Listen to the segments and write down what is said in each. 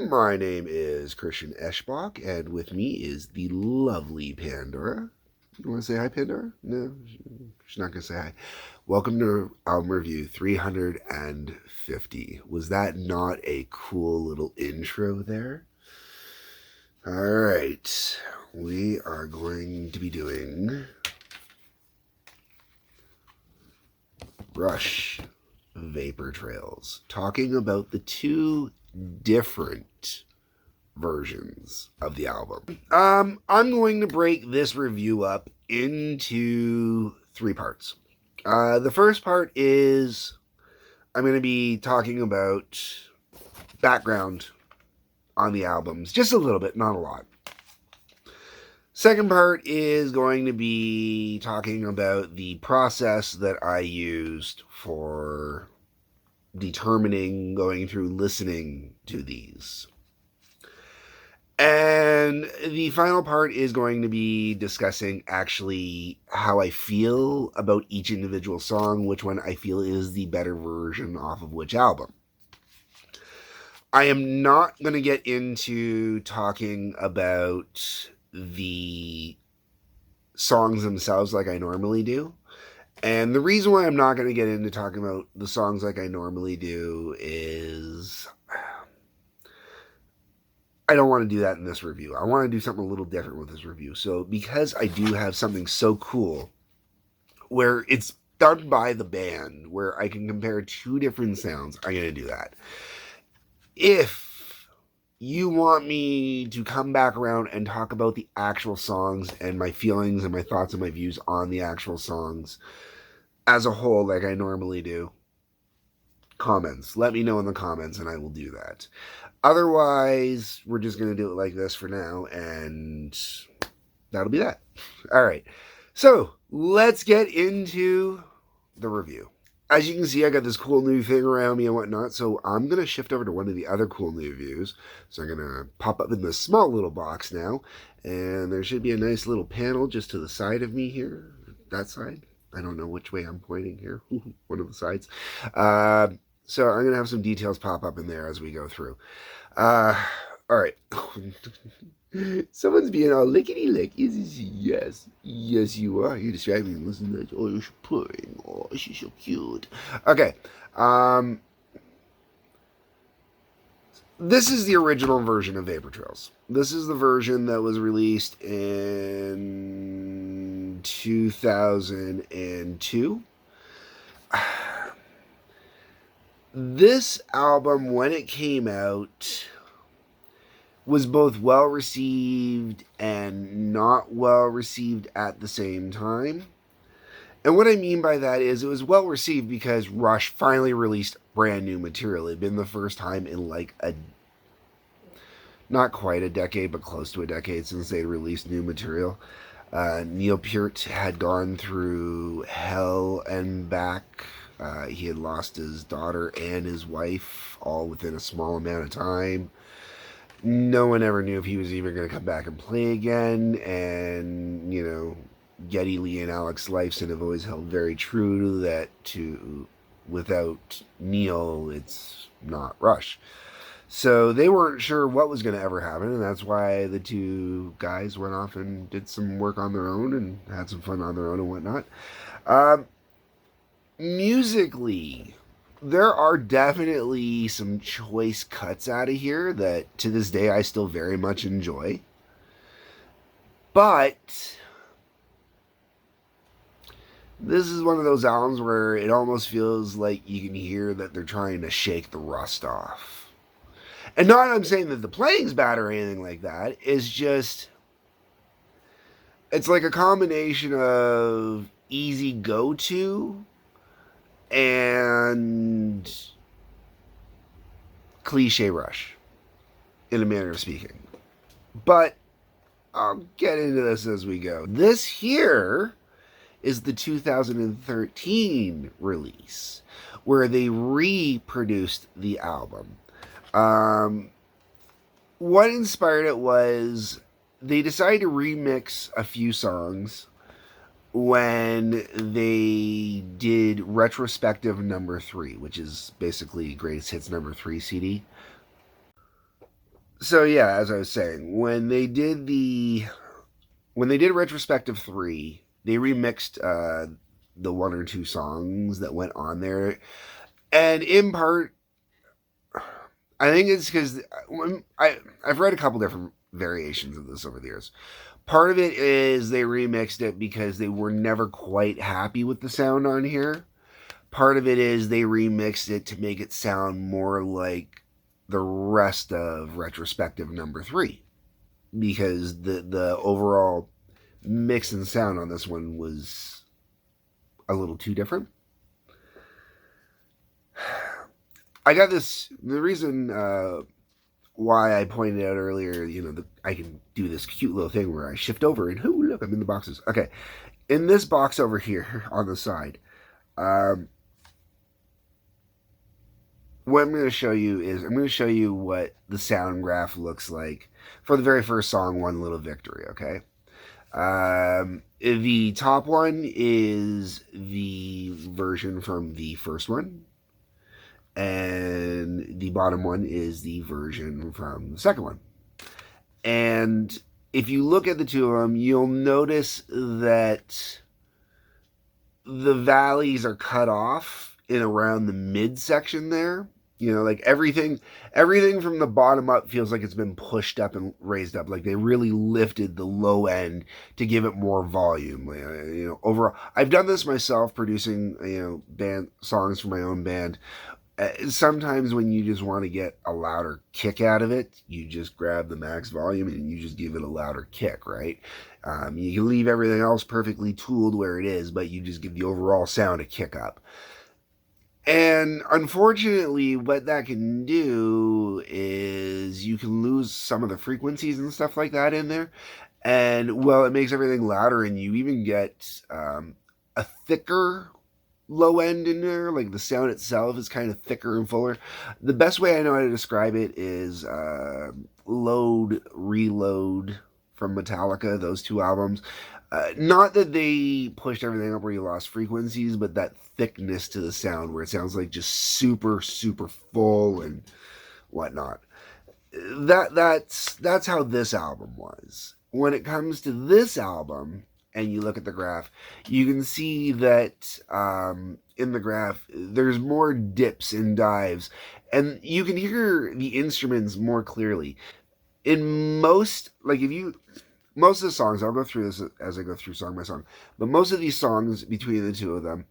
My name is Christian Eschbach, and with me is the lovely Pandora. You want to say hi, Pandora? No, she's not going to say hi. Welcome to album review 350. Was that not a cool little intro there? All right, we are going to be doing Rush Vapor Trails, talking about the two different versions of the album. I'm going to break this review up into three parts. The first part is I'm going to be talking about background on the albums, just a little bit, not a lot. Second part is going to be talking about the process that I used for determining, going through listening to these. And the final part is going to be discussing actually how I feel about each individual song, which one I feel is the better version off of which album. I am not going to get into talking about the songs themselves like I normally do. And the reason why I'm not going to get into talking about the songs like I normally do is I don't want to do that in this review. I want to do something a little different with this review. So because I do have something so cool where it's done by the band, where I can compare two different sounds, I'm going to do that. If you want me to come back around and talk about the actual songs and my feelings and my thoughts and my views on the actual songs as a whole, like I normally do, comments. Let me know in the comments and I will do that. Otherwise, we're just going to do it like this for now, and that'll be that. All right. So let's get into the review. As you can see, I got this cool new thing around me and whatnot, so I'm going to shift over to one of the other cool new views. So I'm going to pop up in this small little box now, and there should be a nice little panel just to the side of me here. That side. I don't know which way I'm pointing here. One of the sides. So I'm going to have some details pop up in there as we go through. All right. Someone's being all lickety-lick. Yes. Yes, you are. You're distracting me. Listen to that. Oh, you're purring. Oh, she's so cute. Okay. This is the original version of Vapour Trails. This is the version that was released in 2002. This album, when it came out, was both well received and not well received at the same time. And what I mean by that is it was well received because Rush finally released brand new material. It had been the first time in like not quite a decade, but close to a decade since they released new material. Neil Peart had gone through hell and back. He had lost his daughter and his wife all within a small amount of time. No one ever knew if he was even going to come back and play again. And, you know, Geddy Lee and Alex Lifeson have always held very true that without Neil, it's not Rush. So they weren't sure what was going to ever happen, and that's why the two guys went off and did some work on their own and had some fun on their own and whatnot. Musically, there are definitely some choice cuts out of here that to this day I still very much enjoy. But this is one of those albums where it almost feels like you can hear that they're trying to shake the rust off. And not I'm saying that the playing's bad or anything like that. It's just, it's like a combination of easy go-to and cliche Rush, in a manner of speaking. But I'll get into this as we go. This here is the 2013 release, where they reproduced the album. What inspired it was they decided to remix a few songs when they did retrospective number 3, which is basically Greatest Hits number 3 CD. So yeah, as I was saying, when they did Retrospective 3, they remixed the one or two songs that went on there. And in part, I think it's because I've read a couple different variations of this over the years. Part of it is they remixed it because they were never quite happy with the sound on here. Part of it is they remixed it to make it sound more like the rest of Retrospective number 3, because the overall mix and sound on this one was a little too different. I got this. The reason why I pointed out earlier, I can do this cute little thing where I shift over and, oh, look, I'm in the boxes. Okay. In this box over here on the side, um, what I'm going to show you is I'm going to show you what the sound graph looks like for the very first song, One Little Victory, okay? The top one is the version from the first one, and the bottom one is the version from the second one. And if you look at the two of them, you'll notice that the valleys are cut off in around the midsection there. Like everything from the bottom up feels like it's been pushed up and raised up. Like they really lifted the low end to give it more volume. Overall, I've done this myself, producing band songs for my own band. Sometimes when you just want to get a louder kick out of it, you just grab the max volume and you just give it a louder kick, right? You can leave everything else perfectly tooled where it is, but you just give the overall sound a kick up. And unfortunately, what that can do is you can lose some of the frequencies and stuff like that in there. And, well, it makes everything louder, and you even get a thicker low end in there. Like the sound itself is kind of thicker and fuller. The best way I know how to describe it is Load, Reload from Metallica, those two albums. Not that they pushed everything up where you lost frequencies, but that thickness to the sound where it sounds like just super, super full and whatnot. That's how this album was. When it comes to this album, and you look at the graph, you can see that in the graph there's more dips and dives, and you can hear the instruments more clearly. In most of the songs, I'll go through this as I go through song by song, but most of these songs between the two of them,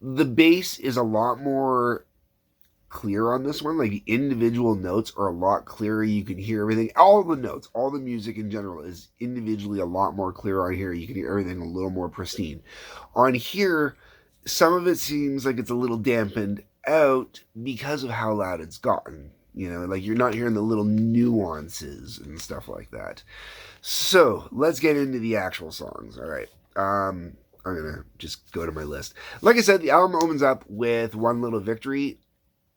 the bass is a lot more clear on this one. Like the individual notes are a lot clearer. You can hear everything. All the notes, all the music in general is individually a lot more clear on here. You can hear everything a little more pristine. On here, some of it seems like it's a little dampened out because of how loud it's gotten. Like you're not hearing the little nuances and stuff like that. So let's get into the actual songs. All right. I'm gonna just go to my list. Like I said, the album opens up with One Little Victory.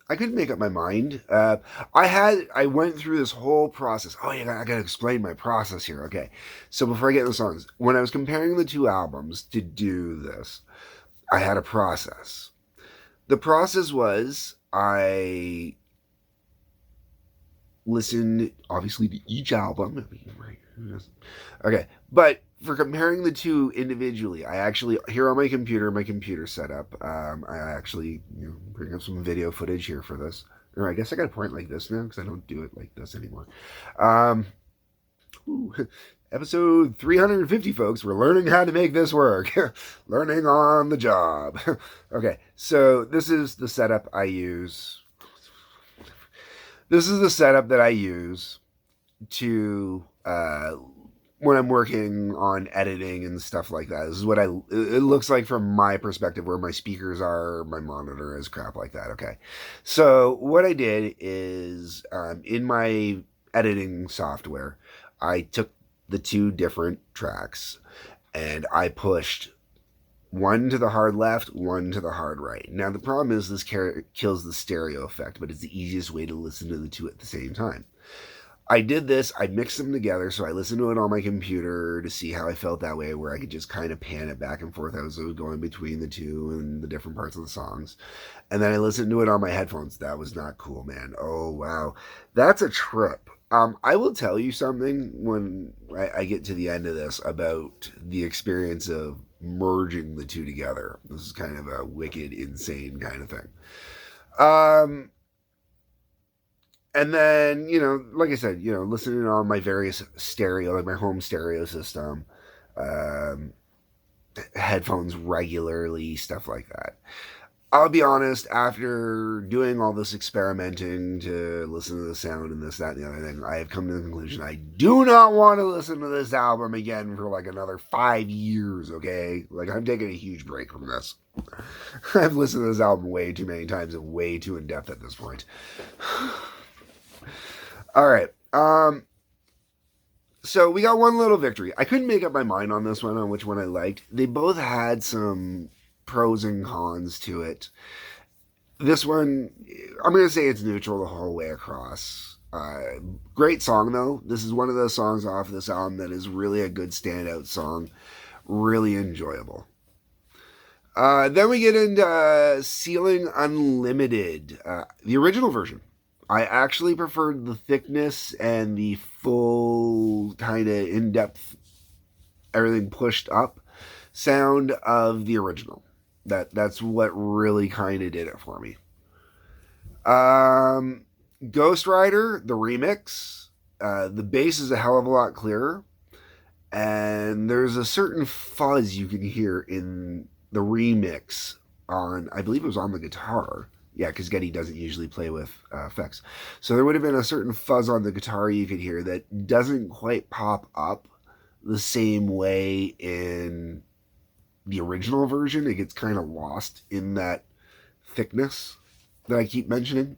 I couldn't make up my mind. I went through this whole process. Oh yeah, I gotta explain my process here. Okay, so before I get into the songs, when I was comparing the two albums to do this, I had a process. The process was I listened obviously to each album. Okay, but for comparing the two individually, I actually, here on my computer setup, I actually bring up some video footage here for this. Or I guess I got to point like this now because I don't do it like this anymore. Ooh, episode 350, folks. We're learning how to make this work. Learning on the job. Okay, so this is the setup I use. This is the setup that I use to when I'm working on editing and stuff like that. This is what it looks like from my perspective, where my speakers are, my monitor is, crap like that. Okay, so what I did is in my editing software, I took the two different tracks and I pushed one to the hard left, one to the hard right. Now the problem is this kills the stereo effect, but it's the easiest way to listen to the two at the same time. I did this, I mixed them together, so I listened to it on my computer to see how I felt that way, where I could just kind of pan it back and forth as I was going between the two and the different parts of the songs. And then I listened to it on my headphones. That was not cool, man. Oh, wow. That's a trip. I will tell you something when I get to the end of this about the experience of merging the two together. This is kind of a wicked, insane kind of thing. Um, and then, like I said, listening on my various stereo, like my home stereo system, um, headphones regularly, stuff like that. I'll be honest, after doing all this experimenting to listen to the sound and this, that, and the other thing, I have come to the conclusion I do not want to listen to this album again for like another 5 years, okay? Like, I'm taking a huge break from this. I've listened to this album way too many times and way too in depth at this point. All right. So we got one little victory. I couldn't make up my mind on this one, on which one I liked. They both had some pros and cons to it. This one, I'm going to say it's neutral the whole way across. Great song, though. This is one of those songs off this album that is really a good standout song. Really enjoyable. Then we get into Ceiling Unlimited, the original version. I actually preferred the thickness and the full kind of in-depth, everything pushed up sound of the original. That's what really kind of did it for me. Ghost Rider, the remix, the bass is a hell of a lot clearer, and there's a certain fuzz you can hear in the remix on, I believe it was on the guitar. Yeah, because Getty doesn't usually play with effects. So there would have been a certain fuzz on the guitar you could hear that doesn't quite pop up the same way in the original version. It gets kind of lost in that thickness that I keep mentioning.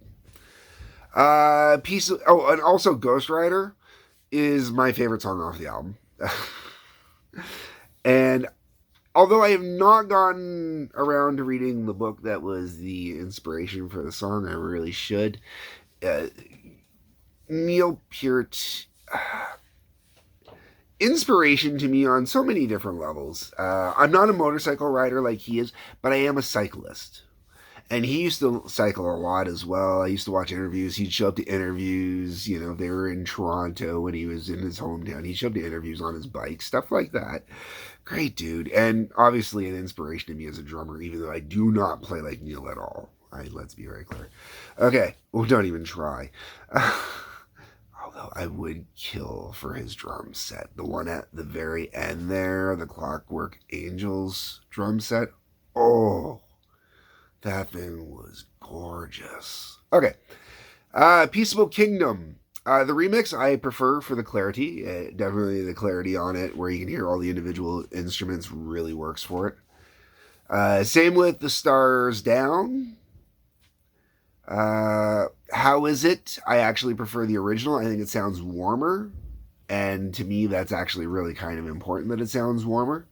And also Ghost Rider is my favorite song off the album. And although I have not gotten around to reading the book that was the inspiration for the song, I really should. Neil Peart, inspiration to me on so many different levels. I'm not a motorcycle rider like he is, but I am a cyclist. And he used to cycle a lot as well. I used to watch interviews. He'd show up to interviews. They were in Toronto when he was in his hometown. He'd show up to interviews on his bike, stuff like that. Great dude. And obviously an inspiration to me as a drummer, even though I do not play like Neil at all. Let's be very clear. Okay. Well, don't even try. Although I would kill for his drum set. The one at the very end there, the Clockwork Angels drum set. Oh, that thing was gorgeous. Okay. Peaceable Kingdom. The remix I prefer for the clarity. Definitely the clarity on it, where you can hear all the individual instruments, really works for it. Same with The Stars Down. How Is It? I actually prefer the original. I think it sounds warmer. And to me, that's actually really kind of important that it sounds warmer.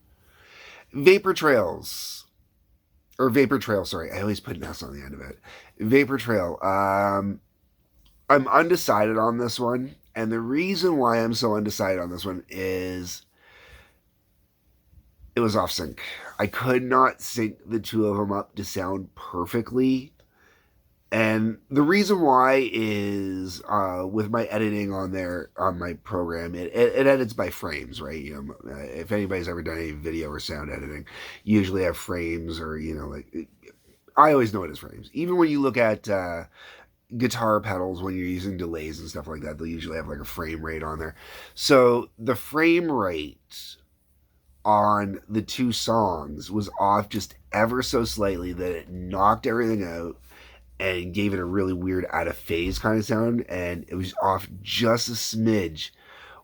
Vapor Trails. Or Vapor Trail, sorry. I always put an S on the end of it. Vapor Trail. I'm undecided on this one. And the reason why I'm so undecided on this one is it was off sync. I could not sync the two of them up to sound perfectly. And the reason why is with my editing on my program, it edits by frames, right? If anybody's ever done any video or sound editing, you usually have frames, or I always know it as frames. Even when you look at guitar pedals, when you're using delays and stuff like that, they'll usually have like a frame rate on there. So the frame rate on the two songs was off just ever so slightly, that it knocked everything out and gave it a really weird out of phase kind of sound. And it was off just a smidge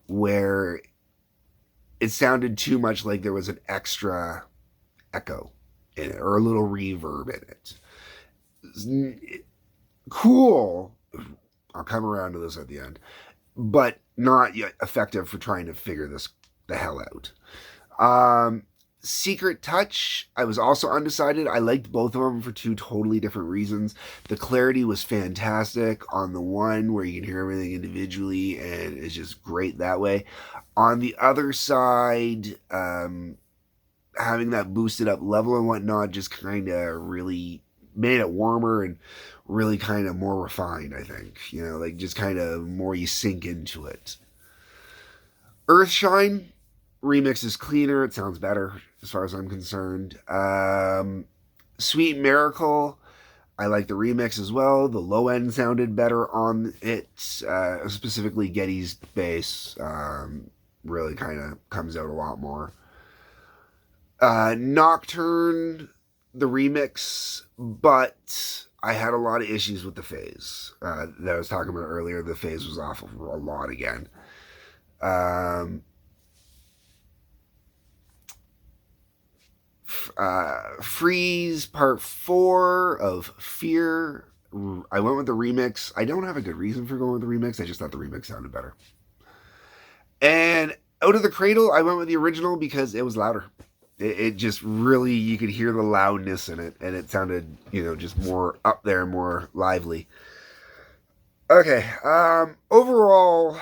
where it sounded too much like there was an extra echo in it, or a little reverb in it. Cool. I'll come around to this at the end, but not yet effective for trying to figure this the hell out. Secret Touch, I was also undecided. I liked both of them for two totally different reasons. The clarity was fantastic on the one, where you can hear everything individually, and it's just great that way. On the other side, having that boosted up level and whatnot just kind of really made it warmer and really kind of more refined, I think. Like just kind of more you sink into it. Earthshine remix is cleaner. It sounds better as far as I'm concerned. Sweet Miracle, I like the remix as well. The low end sounded better on it, specifically Getty's bass. Really kind of comes out a lot more. Nocturne, the remix, but I had a lot of issues with the phase that I was talking about earlier. The phase was off a lot again. Freeze Part 4 of Fear. I went with the remix. I don't have a good reason for going with the remix. I just thought the remix sounded better. And Out of the Cradle, I went with the original because it was louder. It just really, you could hear the loudness in it, and it sounded, just more up there, more lively. Okay, overall,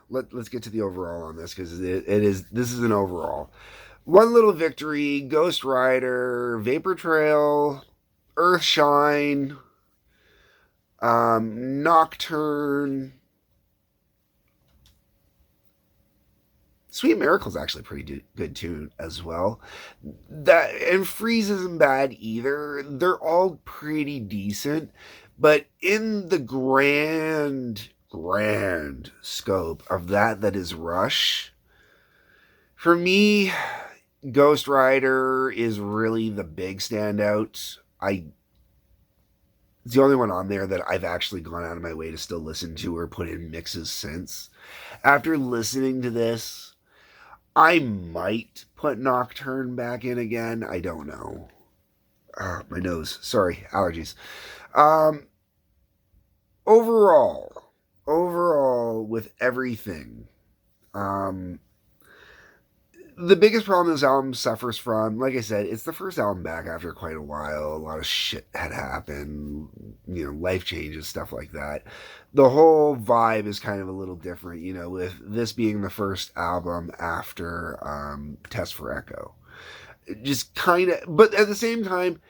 let's get to the overall on this, because this is an overall. One Little Victory, Ghost Rider, Vapor Trail, Earthshine, Nocturne. Sweet Miracle's actually pretty good tune as well. And Freeze isn't bad either. They're all pretty decent, but in the grand scope of that is Rush, for me, Ghost Rider is really the big standout. It's the only one on there that I've actually gone out of my way to still listen to or put in mixes since. After listening to this, I might put Nocturne back in again. I don't know. My nose. Sorry, allergies. Overall, with everything, the biggest problem this album suffers from, like I said, it's the first album back after quite a while. A lot of shit had happened, life changes, stuff like that. The whole vibe is kind of a little different, with this being the first album after Test for Echo. Just kind of, but at the same time,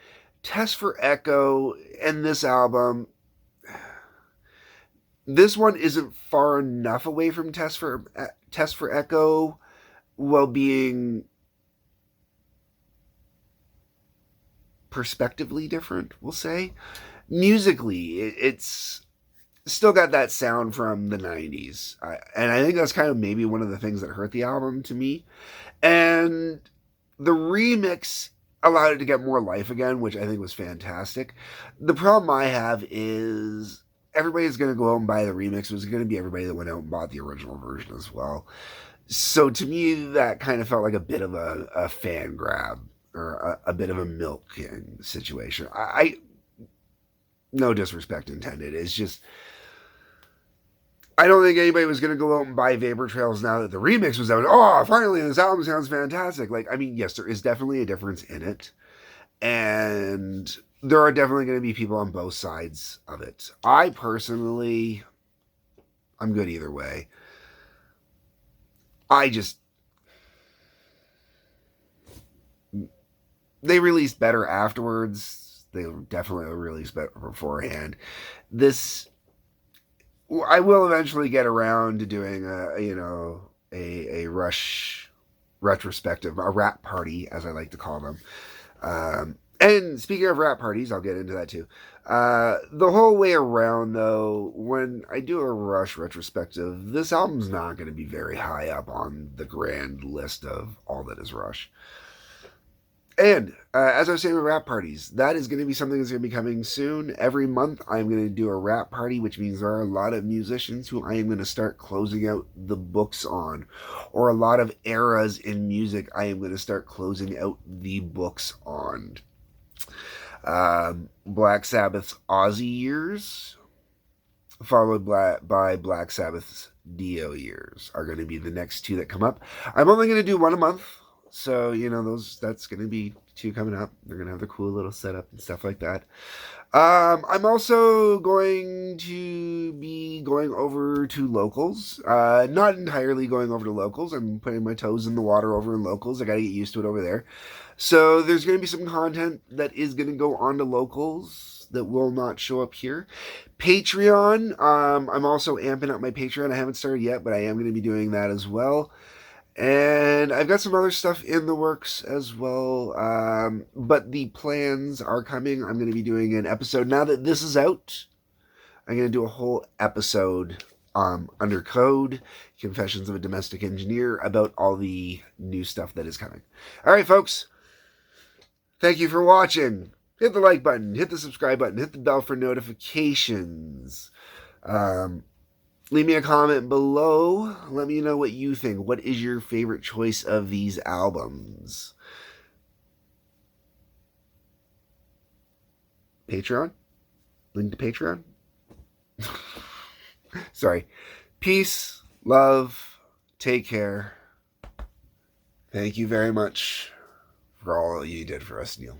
Test for Echo and this album, this one isn't far enough away from Test for Echo while being perspectively different, we'll say. Musically, it's still got that sound from the 90s. And I think that's kind of maybe one of the things that hurt the album to me. And the remix allowed it to get more life again, which I think was fantastic. The problem I have is everybody's going to go out and buy the remix. It was going to be everybody that went out and bought the original version as well. So to me, that kind of felt like a bit of a fan grab, or a bit of a milking situation. I no disrespect intended. It's just, I don't think anybody was going to go out and buy Vapor Trails now that the remix was out. Oh, finally, this album sounds fantastic. Yes, there is definitely a difference in it. And there are definitely going to be people on both sides of it. I personally, I'm good either way. They released better afterwards. They definitely released better beforehand. I will eventually get around to doing a Rush retrospective, a rap party, as I like to call them. And speaking of rap parties, I'll get into that too. The whole way around, though, when I do a Rush retrospective, this album's not going to be very high up on the grand list of all that is Rush. And as I was saying with rap parties, that is going to be something that's going to be coming soon. Every month, I'm going to do a rap party, which means there are a lot of musicians who I am going to start closing out the books on, or a lot of eras in music I am going to start closing out the books on. Black Sabbath's Ozzy years, followed by Black Sabbath's Dio years, are going to be the next two that come up. I'm only going to do one a month, so that's going to be two coming up. They're going to have the cool little setup and stuff like that. I'm also going to be going over to locals. Not entirely going over to locals. I'm putting my toes in the water over in locals. I got to get used to it over there. So there's going to be some content that is going to go on to locals that will not show up here. Patreon, I'm also amping up my Patreon. I haven't started yet, but I am going to be doing that as well. And I've got some other stuff in the works as well. But the plans are coming. I'm going to be doing an episode. Now that this is out, I'm going to do a whole episode under code, Confessions of a Domestic Engineer, about all the new stuff that is coming. All right, folks. Thank you for watching. Hit the like button, hit the subscribe button, hit the bell for notifications. Leave me a comment below. Let me know what you think. What is your favorite choice of these albums? Patreon? Link to Patreon? Sorry. Peace, love, take care. Thank you very much for all you did for us, Neil.